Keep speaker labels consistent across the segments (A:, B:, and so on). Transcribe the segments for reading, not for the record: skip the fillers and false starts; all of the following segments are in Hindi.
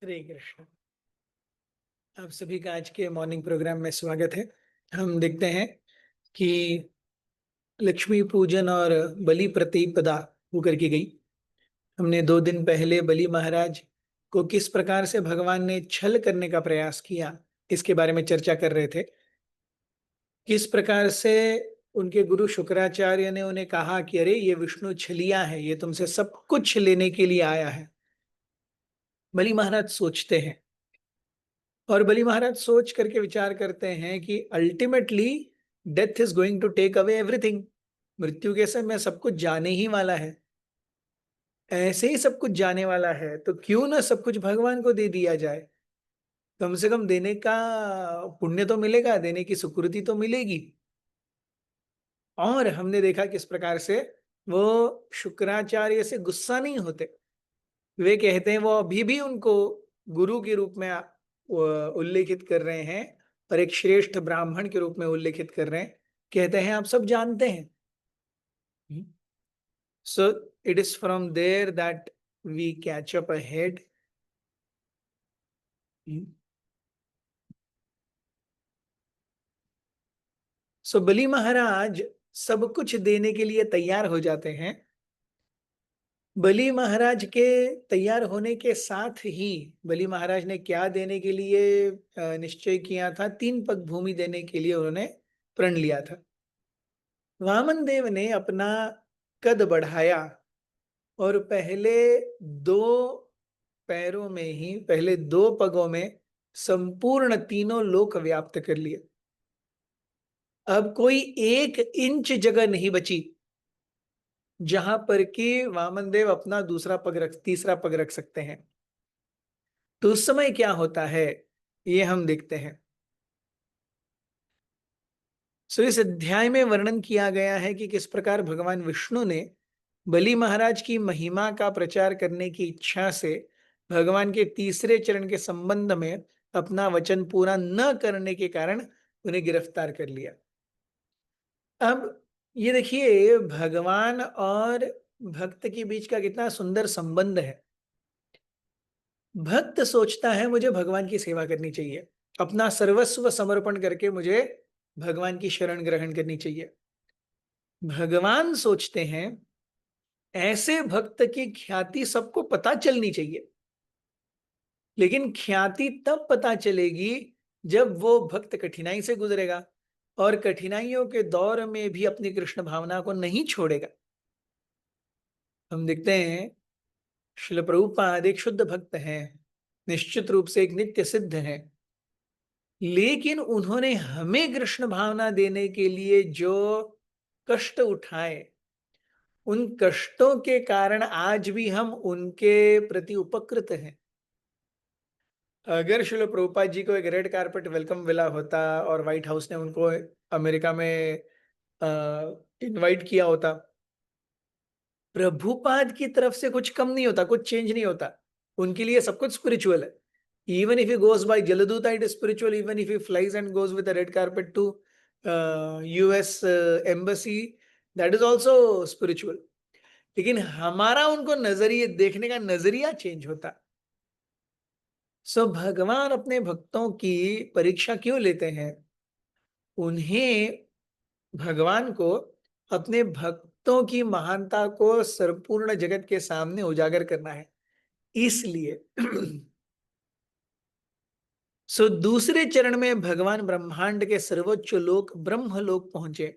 A: हरे कृष्ण। आप सभी का आज के मॉर्निंग प्रोग्राम में स्वागत है। हम देखते हैं कि लक्ष्मी पूजन और बलि प्रतिपदा होकर की गई। हमने 2 दिन पहले बलि महाराज को किस प्रकार से भगवान ने छल करने का प्रयास किया, इसके बारे में चर्चा कर रहे थे। किस प्रकार से उनके गुरु शुक्राचार्य ने उन्हें कहा कि अरे ये विष्णु छलिया है, ये तुमसे सब कुछ लेने के लिए आया है। बलि महाराज सोचते हैं और बलि महाराज सोच करके विचार करते हैं कि ultimately death is going to take away everything. मृत्यु के समय सब कुछ जाने ही वाला है। ऐसे ही सब कुछ जाने वाला है तो क्यों ना सब कुछ भगवान को दे दिया जाए। कम से कम देने का पुण्य तो मिलेगा, देने की सुकृति तो मिलेगी। और हमने देखा किस प्रकार से वो शुक्राचार्य से गुस्सा नहीं होते। वे कहते हैं, वो अभी भी उनको गुरु के रूप में उल्लेखित कर रहे हैं और एक श्रेष्ठ ब्राह्मण के रूप में उल्लेखित कर रहे हैं। कहते हैं आप सब जानते हैं। So it is from there that we catch up ahead. सो बलि महाराज सब कुछ देने के लिए तैयार हो जाते हैं। बलि महाराज के तैयार होने के साथ ही बलि महाराज ने क्या देने के लिए निश्चय किया था? 3 पग भूमि देने के लिए उन्होंने प्रण लिया था। वामन देव ने अपना कद बढ़ाया और पहले 2 पैरों में ही, पहले 2 पगों में संपूर्ण तीनों लोक व्याप्त कर लिए। अब कोई 1 इंच जगह नहीं बची जहां पर कि वामन देव अपना तीसरा पग रख सकते हैं। तो उस समय क्या होता है ये हम देखते हैं। सो इस अध्याय में वर्णन किया गया है कि किस प्रकार भगवान विष्णु ने बलि महाराज की महिमा का प्रचार करने की इच्छा से भगवान के तीसरे चरण के संबंध में अपना वचन पूरा न करने के कारण उन्हें गिरफ्तार कर लिया। अब ये देखिए, भगवान और भक्त के बीच का कितना सुंदर संबंध है। भक्त सोचता है मुझे भगवान की सेवा करनी चाहिए, अपना सर्वस्व समर्पण करके मुझे भगवान की शरण ग्रहण करनी चाहिए। भगवान सोचते हैं ऐसे भक्त की ख्याति सबको पता चलनी चाहिए, लेकिन ख्याति तब पता चलेगी जब वो भक्त कठिनाई से गुजरेगा और कठिनाइयों के दौर में भी अपनी कृष्ण भावना को नहीं छोड़ेगा। हम देखते हैं श्रील प्रभुपाद एक शुद्ध भक्त हैं, निश्चित रूप से एक नित्य सिद्ध हैं, लेकिन उन्होंने हमें कृष्ण भावना देने के लिए जो कष्ट उठाए, उन कष्टों के कारण आज भी हम उनके प्रति उपकृत हैं। अगर श्रील प्रभुपाद जी को एक रेड कारपेट वेलकम मिला होता और व्हाइट हाउस ने उनको अमेरिका में इनवाइट किया होता, प्रभुपाद की तरफ से कुछ कम नहीं होता, कुछ चेंज नहीं होता। उनके लिए सब कुछ स्पिरिचुअल है। Even if he goes by Jaladuta, it is spiritual. Even if he flies and goes with a red carpet to US embassy, that is also spiritual. लेकिन हमारा उनको नजरिए देखने का नजरिया चेंज होता। सो भगवान अपने भक्तों की परीक्षा क्यों लेते हैं? उन्हें, भगवान को अपने भक्तों की महानता को संपूर्ण जगत के सामने उजागर करना है, इसलिए। दूसरे चरण में भगवान ब्रह्मांड के सर्वोच्च लोक ब्रह्मलोक पहुंचे,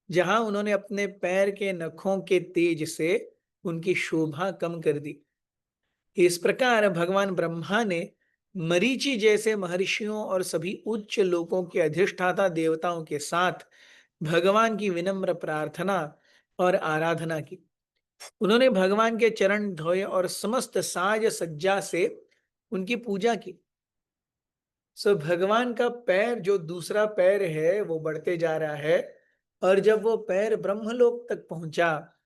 A: जहां उन्होंने अपने पैर के नखों के तेज से उनकी शोभा कम कर दी। इस प्रकार भगवान ब्रह्मा ने मरीचि जैसे महर्षियों और सभी उच्च लोकों के अधिष्ठाता देवताओं के साथ भगवान की विनम्र प्रार्थना और आराधना की। उन्होंने भगवान के चरण धोए और समस्त साज सज्जा से उनकी पूजा की। भगवान का पैर, जो दूसरा पैर है, वो बढ़ते जा रहा है और जब वो पैर ब्रह्मलोक तक पहुंचा,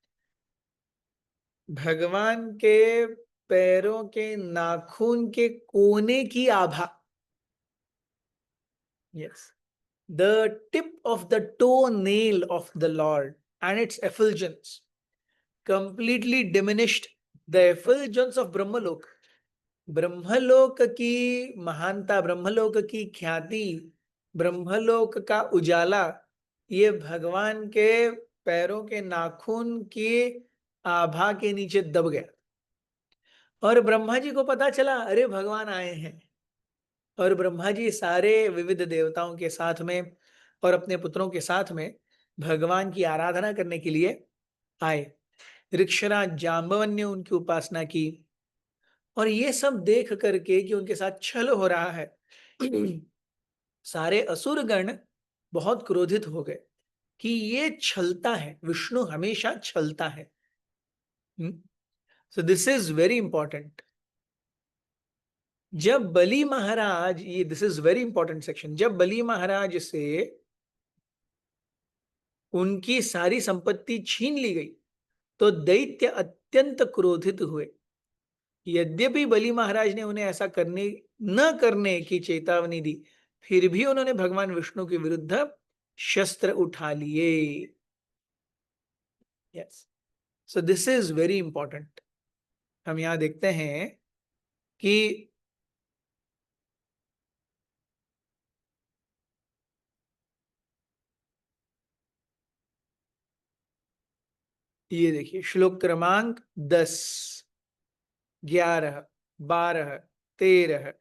A: भगवान के पैरों के नाखून के कोने की आभा, yes, the tip of the toe nail of the lord and its effulgence completely diminished the effulgence of Brahmalok. Brahmalok की महानता, ब्रह्मलोक की ख्याति, ब्रह्मलोक का उजाला, ये भगवान के पैरों के नाखून की आभा के नीचे दब गया। और ब्रह्मा जी को पता चला, अरे भगवान आए हैं। और ब्रह्मा जी सारे विविध देवताओं के साथ में और अपने पुत्रों के साथ में भगवान की आराधना करने के लिए आए। ऋक्षराज जाम्बवन ने उनकी उपासना की। और ये सब देख करके कि उनके साथ छल हो रहा है, सारे असुरगण बहुत क्रोधित हो गए कि ये छलता है, विष्णु हमेशा छलता है। So this is very important. जब बलि महाराज, ये this is very important section, जब बलि महाराज से उनकी सारी संपत्ति छीन ली गई तो दैत्य अत्यंत क्रोधित हुए। यद्यपि बलि महाराज ने उन्हें ऐसा करने न करने की चेतावनी दी, फिर भी उन्होंने भगवान विष्णु के विरुद्ध शस्त्र उठा लिए। Yes, so this is very important. हम यहां देखते हैं कि ये देखिए श्लोक क्रमांक 10, 11, 12, 13।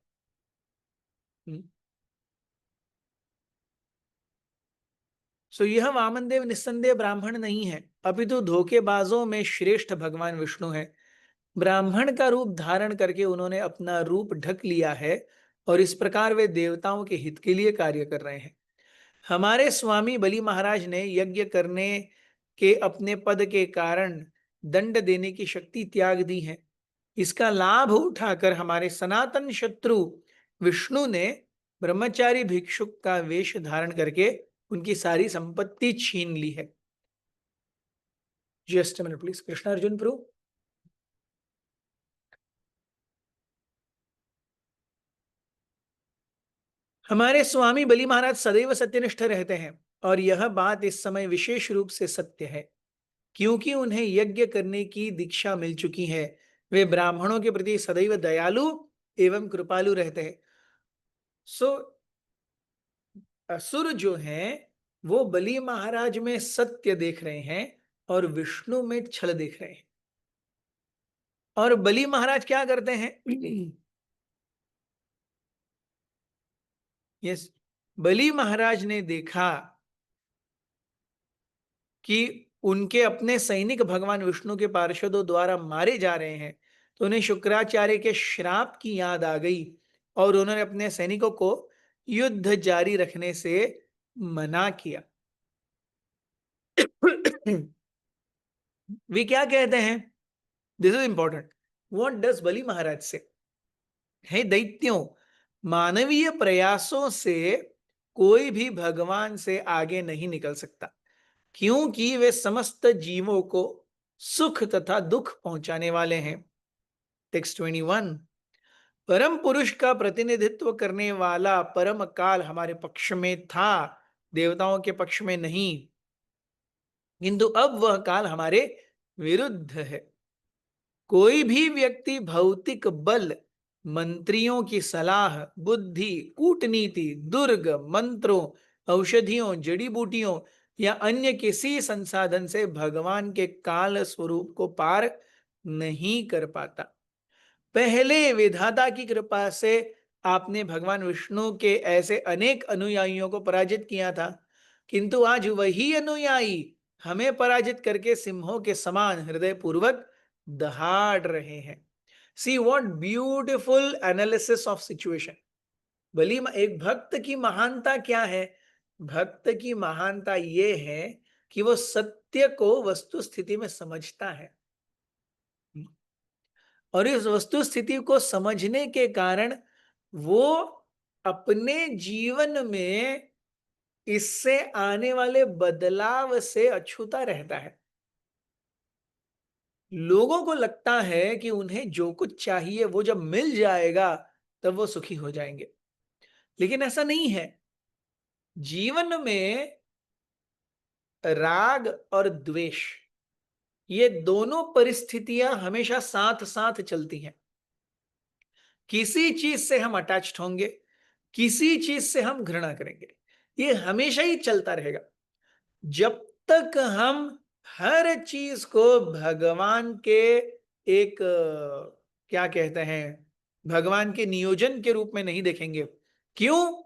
A: सो यह वामनदेव निस्संदेह ब्राह्मण नहीं है, अपितु धोखेबाजों में श्रेष्ठ भगवान विष्णु है। ब्राह्मण का रूप धारण करके उन्होंने अपना रूप ढक लिया है और इस प्रकार वे देवताओं के हित के लिए कार्य कर रहे हैं। हमारे स्वामी बलि महाराज ने यज्ञ करने के अपने पद के कारण दंड देने की शक्ति त्याग दी है। इसका लाभ उठाकर हमारे सनातन शत्रु विष्णु ने ब्रह्मचारी भिक्षुक का वेश धारण करके उनकी सारी संपत्ति छीन ली है। Just minute please, Krishna Arjun प्रभु। हमारे स्वामी बलि महाराज सदैव सत्यनिष्ठ रहते हैं और यह बात इस समय विशेष रूप से सत्य है क्योंकि उन्हें यज्ञ करने की दीक्षा मिल चुकी है। वे ब्राह्मणों के प्रति सदैव दयालु एवं कृपालु रहते हैं। सो असुर जो हैं वो बलि महाराज में सत्य देख रहे हैं और विष्णु में छल देख रहे हैं। और बलि महाराज क्या करते हैं? यस, बलि महाराज ने देखा कि उनके अपने सैनिक भगवान विष्णु के पार्षदों द्वारा मारे जा रहे हैं, तो उन्हें शुक्राचार्य के श्राप की याद आ गई और उन्होंने अपने सैनिकों को युद्ध जारी रखने से मना किया। वे क्या कहते हैं? This is important. What does Bali Maharaj से? हे दैत्यों, मानवीय प्रयासों से कोई भी भगवान से आगे नहीं निकल सकता क्योंकि वे समस्त जीवों को सुख तथा दुख पहुंचाने वाले हैं। टेक्स्ट 21। परम पुरुष का प्रतिनिधित्व करने वाला परम काल हमारे पक्ष में था, देवताओं के पक्ष में नहीं, किंतु अब वह काल हमारे विरुद्ध है। कोई भी व्यक्ति भौतिक बल, मंत्रियों की सलाह, बुद्धि, कूटनीति, दुर्ग, मंत्रों, औषधियों, जड़ी बूटियों या अन्य किसी संसाधन से भगवान के काल स्वरूप को पार नहीं कर पाता। पहले विधाता की कृपा से आपने भगवान विष्णु के ऐसे अनेक अनुयायियों को पराजित किया था, किंतु आज वही अनुयायी हमें पराजित करके सिंहों के समान हृदय पूर्वक दहाड़ रहे हैं। See what beautiful analysis of situation. भली एक भक्त की महानता क्या है? भक्त की महानता यह है कि वो सत्य को वस्तु स्थिति में समझता है और इस वस्तु स्थिति को समझने के कारण वो अपने जीवन में इससे आने वाले बदलाव से अछूता रहता है। लोगों को लगता है कि उन्हें जो कुछ चाहिए वो जब मिल जाएगा तब वो सुखी हो जाएंगे, लेकिन ऐसा नहीं है। जीवन में राग और द्वेष, ये दोनों परिस्थितियां हमेशा साथ साथ चलती हैं। किसी चीज से हम अटैच्ड होंगे, किसी चीज से हम घृणा करेंगे। ये हमेशा ही चलता रहेगा जब तक हम हर चीज को भगवान के एक क्या कहते हैं, भगवान के नियोजन के रूप में नहीं देखेंगे। क्यों?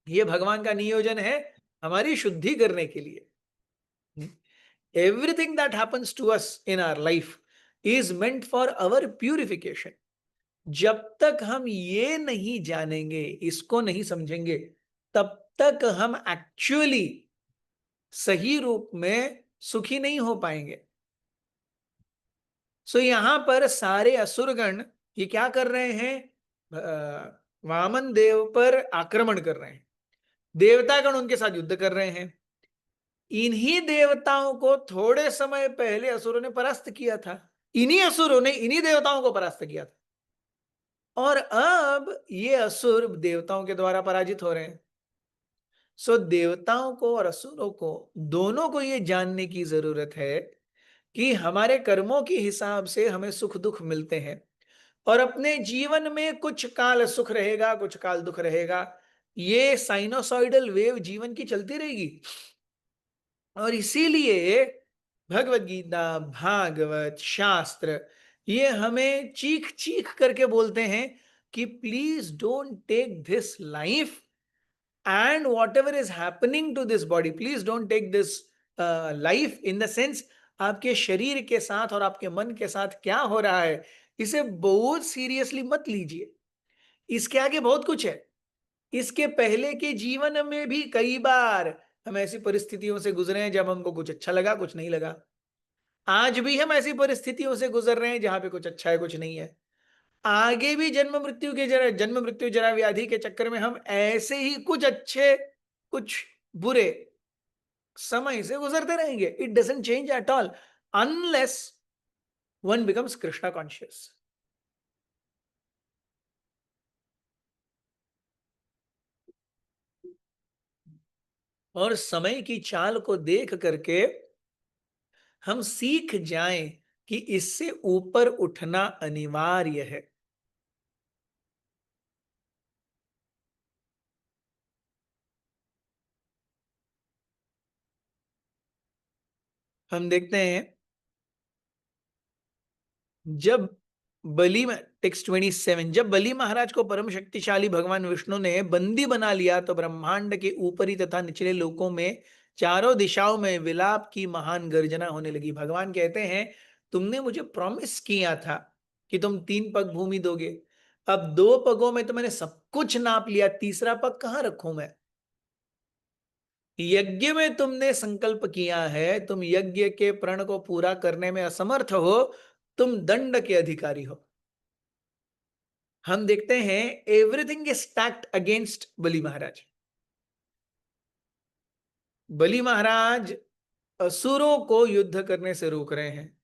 A: ये भगवान का नियोजन है हमारी शुद्धि करने के लिए। Everything that happens to us in our life is meant for our purification. जब तक हम ये नहीं जानेंगे, इसको नहीं समझेंगे, तब तक हम एक्चुअली सही रूप में सुखी नहीं हो पाएंगे। सो यहां पर सारे असुरगण ये क्या कर रहे हैं? वामन देव पर आक्रमण कर रहे हैं। देवतागण उनके साथ युद्ध कर रहे हैं। इन्हीं देवताओं को थोड़े समय पहले असुरों ने परास्त किया था। इन्हीं असुरों ने इन्हीं देवताओं को परास्त किया था, और अब ये असुर देवताओं के द्वारा पराजित हो रहे हैं। सो देवताओं को और असुरों को दोनों को ये जानने की जरूरत है कि हमारे कर्मों के हिसाब से हमें सुख दुख मिलते हैं, और अपने जीवन में कुछ काल सुख रहेगा, कुछ काल दुख रहेगा। ये साइनोसॉइडल वेव जीवन की चलती रहेगी। और इसीलिए भगवत गीता, भागवत, शास्त्र ये हमें चीख चीख करके बोलते हैं कि please don't take this life and whatever is happening to this body, please don't take this life in the sense आपके शरीर के साथ और आपके मन के साथ क्या हो रहा है, इसे बहुत सीरियसली मत लीजिए। इसके आगे बहुत कुछ है। इसके पहले के जीवन में भी कई बार हम ऐसी परिस्थितियों से गुजरे हैं जब हमको कुछ अच्छा लगा, कुछ नहीं लगा। आज भी हम ऐसी परिस्थितियों से गुजर रहे हैं जहां पे कुछ अच्छा है, कुछ नहीं है। आगे भी जन्म मृत्यु जरा व्याधि के चक्कर में हम ऐसे ही कुछ अच्छे, कुछ बुरे समय से गुजरते रहेंगे। It doesn't change at all unless one becomes Krishna conscious. और समय की चाल को देख करके हम सीख जाएं कि इससे ऊपर उठना अनिवार्य है। हम देखते हैं जब बलि में टेक्स्ट 27, जब बलि महाराज को परम शक्तिशाली भगवान विष्णु ने बंदी बना लिया तो ब्रह्मांड के ऊपरी तथा निचले लोकों में चारों दिशाओं में विलाप की महान गर्जना होने लगी। भगवान कहते हैं तुमने मुझे प्रॉमिस किया था कि तुम 3 पग भूमि दोगे, अब 2 पगों में तो मैंने सब कुछ नाप लिया, तीसरा पग कहां रखूं मैं? यज्ञ में तुमने संकल्प किया है, तुम यज्ञ के प्रण को पूरा करने में असमर्थ हो, तुम दंड के अधिकारी हो। हम देखते हैं एवरीथिंग इज स्टैक्ड अगेंस्ट बलि महाराज। बलि महाराज असुरों को युद्ध करने से रोक रहे हैं।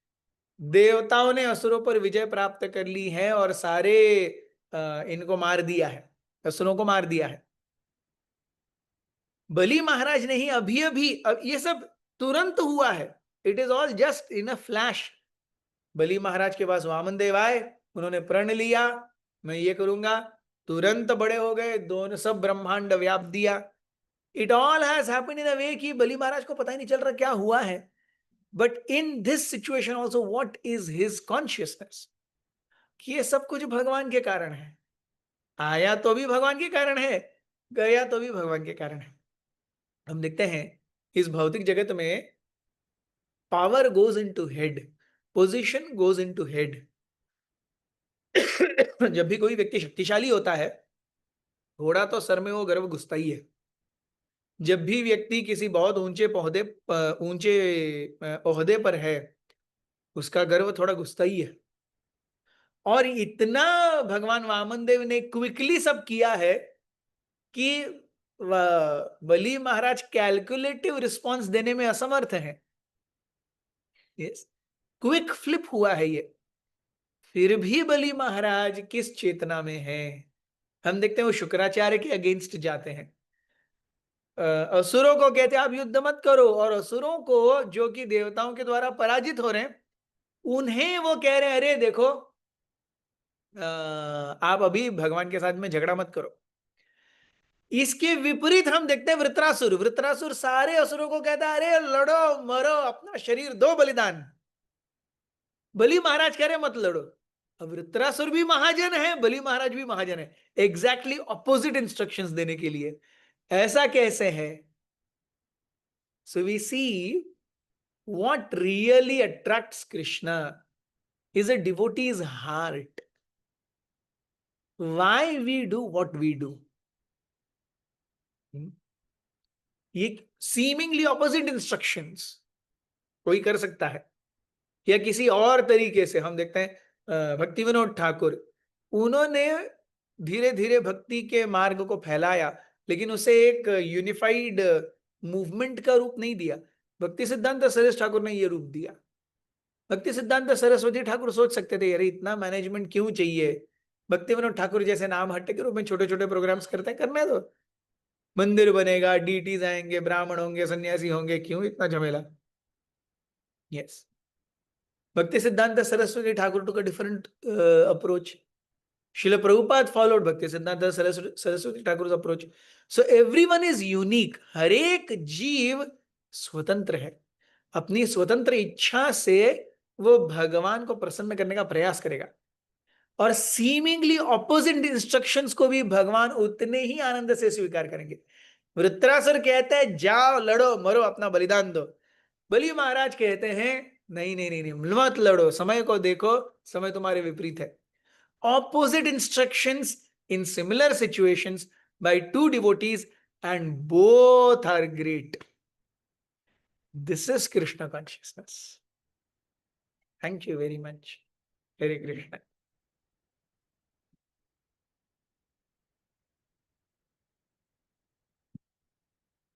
A: देवताओं ने असुरों पर विजय प्राप्त कर ली है और सारे इनको मार दिया है, असुरों को मार दिया है। बलि महाराज ने ही अभी अभी, अब ये सब तुरंत हुआ है। It is all just in a flash. Bali Maharaj के पास वामन देव आए, उन्होंने प्रण लिया मैं ये करूंगा, तुरंत बड़े हो गए, दोनों सब ब्रह्मांड व्याप दिया। It all has happened in a way कि बलि महाराज को पता ही नहीं चल रहा क्या हुआ है। But in this situation also what is his consciousness, कि ये सब कुछ भगवान के कारण है। आया तो भी भगवान के कारण है, गया तो भी भगवान के कारण है। हम देखते हैं इस भौतिक जगत में power goes into head, position goes into head. जब भी कोई व्यक्ति शक्तिशाली होता है, थोड़ा तो सर में वो गर्व घुसता ही है। जब भी व्यक्ति किसी बहुत ऊंचे ओहदे पर है, उसका गर्व थोड़ा घुसता ही है। और इतना भगवान वामन देव ने क्विकली सब किया है कि बलि महाराज कैलकुलेटिव रिस्पॉन्स देने में असमर्थ है। यस, क्विक फ्लिप हुआ है ये। फिर भी बलि महाराज किस चेतना में है? हम देखते हैं वो शुक्राचार्य के अगेंस्ट जाते हैं। असुरों को कहते हैं आप युद्ध मत करो, और असुरों को जो कि देवताओं के द्वारा पराजित हो रहे हैं, उन्हें वो कह रहे हैं अरे देखो आप अभी भगवान के साथ में झगड़ा मत करो। इसके विपरीत हम देखते हैं वृत्रासुर। वृत्रासुर सारे असुरों को कहता है अरे लड़ो मरो, अपना शरीर दो बलिदान। बलि महाराज कह रहे मत लड़ो। अब वृत्रासुर भी महाजन है, बलि महाराज भी महाजन है, एग्जैक्टली ऑपोजिट इंस्ट्रक्शंस देने के लिए। ऐसा कैसे है? So we see what really attracts Krishna is a devotee's heart. Why we do what we do? ये seemingly opposite instructions कोई कर सकता है, या किसी और तरीके से हम देखते हैं भक्ति विनोद ठाकुर, उन्होंने धीरे धीरे भक्ति के मार्ग को फैलाया, लेकिन उसे एक यूनिफाइड मूवमेंट का रूप नहीं दिया। भक्ति सिद्धांत सरस्वती ठाकुर ने यह रूप दिया। भक्ति सिद्धांत सरस्वती ठाकुर सोच सकते थे यार इतना मैनेजमेंट क्यों चाहिए, भक्ति विनोद ठाकुर जैसे नाम हट्टे के रूप में छोटे छोटे प्रोग्राम्स करते हैं, करने दो, मंदिर बनेगा, डीटीज आएंगे, ब्राह्मण होंगे, सन्यासी होंगे, क्यों इतना झमेला। Yes, Bhakti Siddhanta Saraswati Thakur took a different approach. Srila Prabhupada followed Bhakti Siddhanta Saraswati Thakur's approach. So everyone is unique. हर एक जीव स्वतंत्र है, अपनी स्वतंत्र इच्छा से वो भगवान को प्रसन्न करने का प्रयास करेगा, और सीमिंगली ऑपोजिट इंस्ट्रक्शंस को भी भगवान उतने ही आनंद से स्वीकार करेंगे। वृत्रासुर कहता है जाओ लड़ो मरो, अपना बलिदान दो। बलि महाराज कहते हैं नहीं नहीं नहीं नहीं, मत लड़ो, समय को देखो, समय तुम्हारे विपरीत है। Opposite instructions in similar situations by two devotees, and both are great. This is Krishna consciousness. Thank you very much. Hare Krishna.